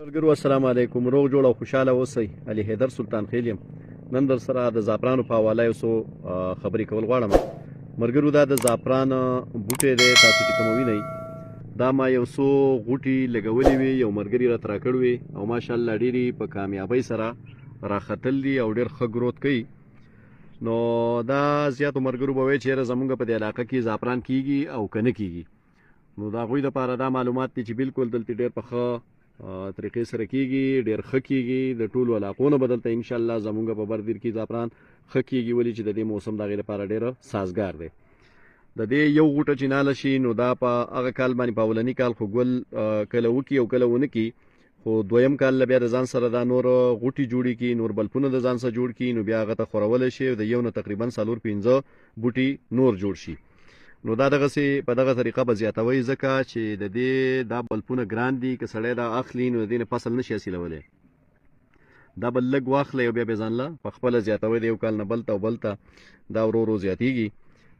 ملګرو السلام علیکم. روغ جوړ او خوشاله اوسئ. علي حیدر سلطان خیل یم. نن در سره د زعفرانو په حواله یو څو خبرې کول غواړم. ملګرو دا د زعفران بوټی دی، تاسو چې کوم وینئ دا ما یو څو غوټې لګولې وي، یو ملګري راته راکړ وي او ماشاءالله ډېرې په کامیابۍ سره راختل دي او ډېر ښه ګروت کوي. نو دا زیاتو ملګرو به وایي چې یاره زمونږ په دې علاقه کې زعفران کیږي او که نه کیږي. نو د هغوی دپاره دا معلومات دي چې بالکل دلته ډېر په ښه طریقې سره کیږي، ډېر ښه کیږي. د ټولو علاقو نه به دلته انشاءالله زمونږ په بردیر کې زعفران ښه کیږي، ولې چې د دې موسم د هغې لپاره ډېره سازګار دی. د دې یو غوټه چې ناله شي نو دا په هغه کال باندې په اولني کال خو ګل کله وکړي او کله ونه کړي، خو دویم کال بیا د ځان سره دا نور غوټې جوړې کړي، نور بلپونه د ځان سره جوړ کړي، نو بیا هغه ته خورولی شي او د یو نه تقریبا 4-5 بوټي نور جوړ شي. نو دا دغسې په دغه طریقه به زیاتوئ، ځکه چې د دې دا بلپونه ګران دي. که سړی دا اخلي نو د دې نه فصل نشي حاصلولی. دا به لږ واخلی او بیا به ځان له په خپله زیاتوئ، د یو کال نه بل ته او بل ته دا ورو ورو زیاتېږي.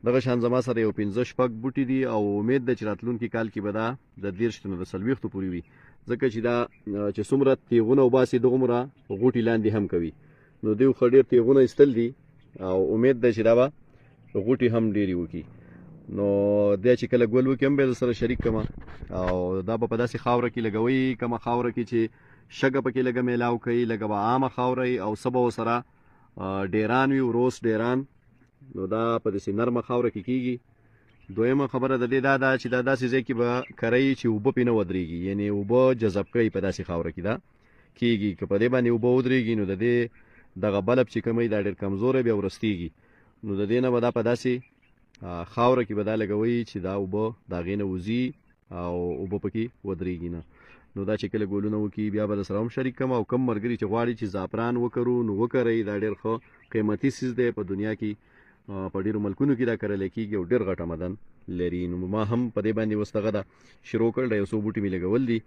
دغه شان زما سره یو 5-6 بوټي دي او امید ده چې راتلونکي کال کې به دا د 30 نه د 40 پورې وي، ځکه چې دا چې څومره تیغونه وباسي دغومره غوټي لاندې هم کوي. نو دوی خو ډېر تیغونه ایستل دي او امید ده چې دا به غوټي هم ډېرې وکړي. نو دا چې کله ګل وکړي هم بیا سره شریک کړم او دا به په داسې خاوره کې لګوئ، کومه خاوره کې چې شګه پکې لږه میلاو کوي، لږه به عامه خاوره وي او څه به ورسره ډیران وي، وروس ډیران. نو دا په داسې نرمه خاوره کې کیږي. دویمه خبره د دې دا ده چې دا داسې ځای کې به کرئ چې اوبه پرې نه ودرېږي، یعنې اوبه جذب کوي په داسې خاوره کې دا کیږي. که په دې باندې اوبه ودرېږي نو د دې دغه بلب چې کوم دا ډېر کمزوری بیا ورستېږي. نو د دې نه به دا په داسې خاوره کې به دا لګوئ چې دا اوبه د هغې نه وځي او اوبه پکې ودرېږي نه. نو دا چې کله ګلونه وکړي بیا به درسره هم شریک کړم. او کم ملګري چې غواړي چې زعفران وکرو نو وکرئ، دا ډېر ښه قیمتي څیز دی. په دنیا کې په ډېرو ملکونو کې دا کرلی کېږي او ډېر غټ آمدن لري. نو ما هم په دې باندې اوس دغه ده شروع کړ، د یو څو بوټي مې لګول دي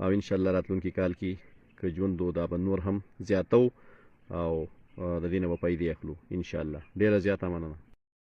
او انشاءالله راتلونکي کال کې که ژوند و دا به نور هم زیاتو او د دې نه به پیدې اخلو انشاءالله. ډېره زیاته مننه.